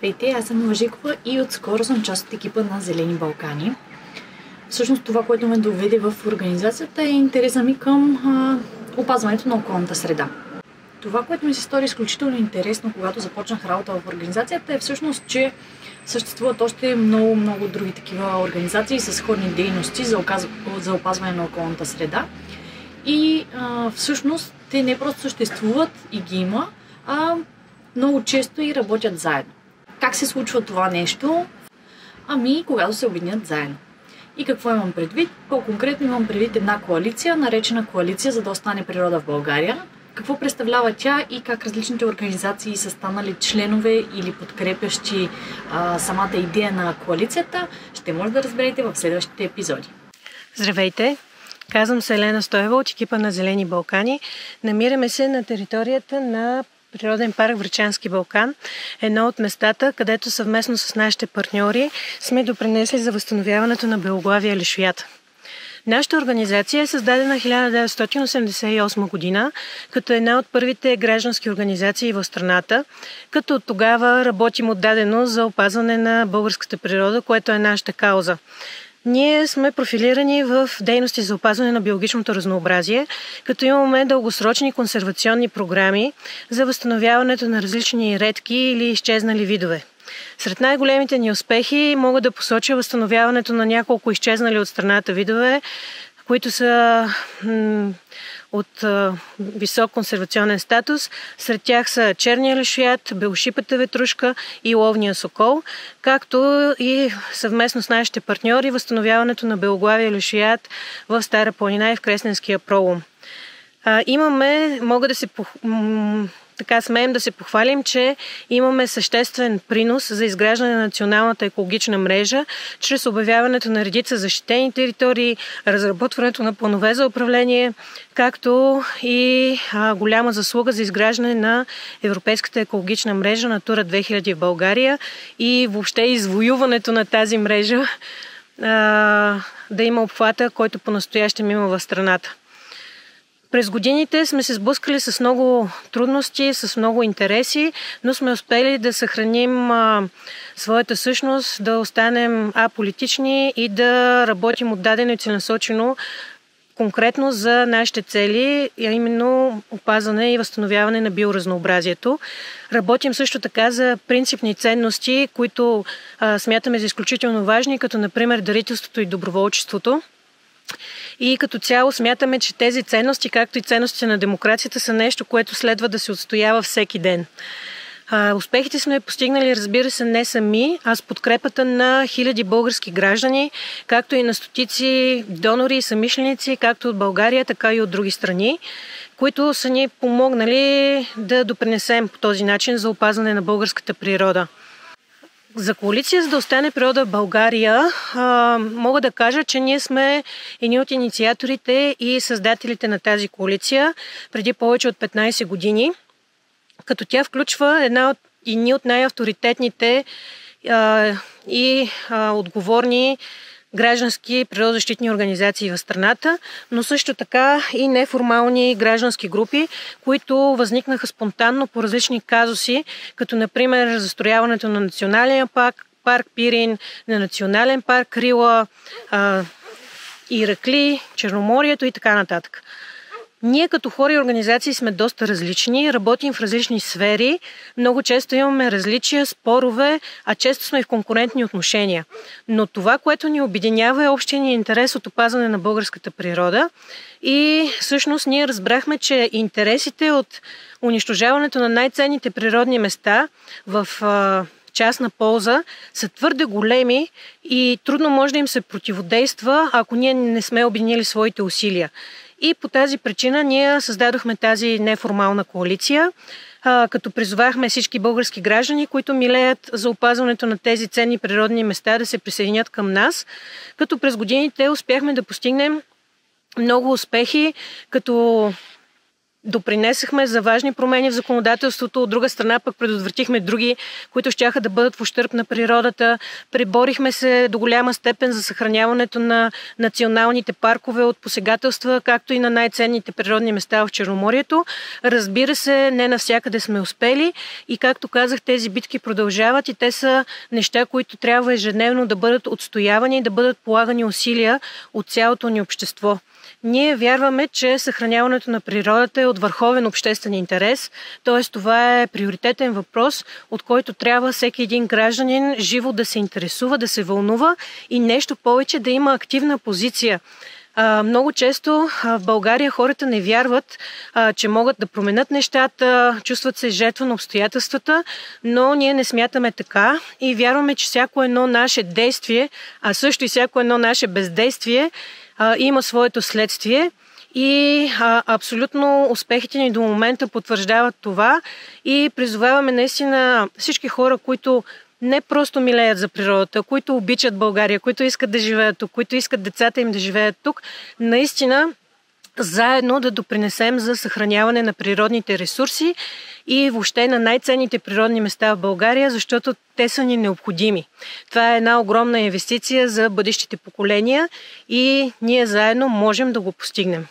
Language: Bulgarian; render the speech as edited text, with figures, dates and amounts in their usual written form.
Здравейте, аз съм Мажикова и отскоро съм част от екипа на Зелени Балкани. Всъщност това, което ме доведе в организацията е интереса ми към опазването на околната среда. Това, което ми се стори изключително интересно, когато започнах работа в организацията, е всъщност, че съществуват още много други такива организации с сходни дейности за опазване на околната среда. И всъщност те не просто съществуват и ги има, а много често и работят заедно. Как се случва това нещо? Когато се обединят заедно. И какво имам предвид? По-конкретно имам предвид една коалиция, наречена Коалиция за да остане природа в България. Какво представлява тя и как различните организации са станали членове или подкрепящи самата идея на коалицията, ще може да разберете в следващите епизоди. Здравейте! Казвам се Елена Стоева от екипа на Зелени Балкани. Намираме се на територията на Природен парк Врачански Балкан, едно от местата, където съвместно с нашите партньори сме допринесли за възстановяването на белоглавия лешояд. Нашата организация е създадена 1988 година, като една от първите граждански организации в страната, като от тогава работим отдадено за опазване на българската природа, което е нашата кауза. Ние сме профилирани в дейности за опазване на биологичното разнообразие, като имаме дългосрочни консервационни програми за възстановяването на различни редки или изчезнали видове. Сред най-големите ни успехи мога да посоча възстановяването на няколко изчезнали от страната видове, които са от висок консервационен статус. Сред тях са черния лешояд, белошипата ветрушка и ловния сокол, както и съвместно с нашите партньори възстановяването на белоглавия лешояд в Стара планина и в Кресненския пролом. Смеем да се похвалим, че имаме съществен принос за изграждане на националната екологична мрежа, чрез обявяването на редица защитени територии, разработването на планове за управление, както и голяма заслуга за изграждане на европейската екологична мрежа Натура 2000 в България и въобще извоюването на тази мрежа да има обхвата, който по-настоящем има в страната. През годините сме се сблъскали с много трудности, с много интереси, но сме успели да съхраним своята същност, да останем аполитични и да работим отдадено и целенасочено конкретно за нашите цели, а именно опазване и възстановяване на биоразнообразието. Работим също така за принципни ценности, които смятаме за изключително важни, като например дарителството и доброволчеството. И като цяло смятаме, че тези ценности, както и ценностите на демокрацията, са нещо, което следва да се отстоява всеки ден. Успехите сме постигнали, разбира се, не сами, а с подкрепата на хиляди български граждани, както и на стотици донори и съмишленици, както от България, така и от други страни, които са ни помогнали да допринесем по този начин за опазване на българската природа. За коалиция, за да остане природа в България, мога да кажа, че ние сме едни от инициаторите и създателите на тази коалиция преди повече от 15 години, като тя включва едни от най-авторитетните и отговорни граждански природозащитни организации в страната, но също така и неформални граждански групи, които възникнаха спонтанно по различни казуси, като например застрояването на националния парк Пирин, на национален парк Рила, Иракли, Черноморието и така нататък. Ние като хора и организации сме доста различни, работим в различни сфери, много често имаме различия, спорове, а често сме в конкурентни отношения. Но това, което ни обединява, е общия ни интерес от опазване на българската природа и всъщност ние разбрахме, че интересите от унищожаването на най-ценните природни места в частна полза са твърде големи и трудно може да им се противодейства, ако ние не сме обединили своите усилия. И по тази причина ние създадохме тази неформална коалиция, като призовахме всички български граждани, които милеят за опазването на тези ценни природни места, да се присъединят към нас, като през годините успяхме да постигнем много успехи, като допринесахме за важни промени в законодателството, от друга страна пък предотвратихме други, които щяха да бъдат в ущърб на природата. Преборихме се до голяма степен за съхраняването на националните паркове от посегателства, както и на най-ценните природни места в Черноморието. Разбира се, не навсякъде сме успели и, както казах, тези битки продължават и те са неща, които трябва ежедневно да бъдат отстоявани и да бъдат полагани усилия от цялото ни общество. Ние вярваме, че съхраняването на природата е от върховен обществен интерес, т.е. това е приоритетен въпрос, от който трябва всеки един гражданин живо да се интересува, да се вълнува и нещо повече да има активна позиция. Много често в България хората не вярват, че могат да променят нещата, чувстват се жертва на обстоятелствата, но ние не смятаме така и вярваме, че всяко едно наше действие, а също и всяко едно наше бездействие има своето следствие и абсолютно успехите ни до момента потвърждават това и призоваваме наистина всички хора, които не просто милеят за природата, които обичат България, които искат да живеят тук, които искат децата им да живеят тук, наистина заедно да допринесем за съхраняване на природните ресурси и въобще на най-ценните природни места в България, защото те са ни необходими. Това е една огромна инвестиция за бъдещите поколения и ние заедно можем да го постигнем.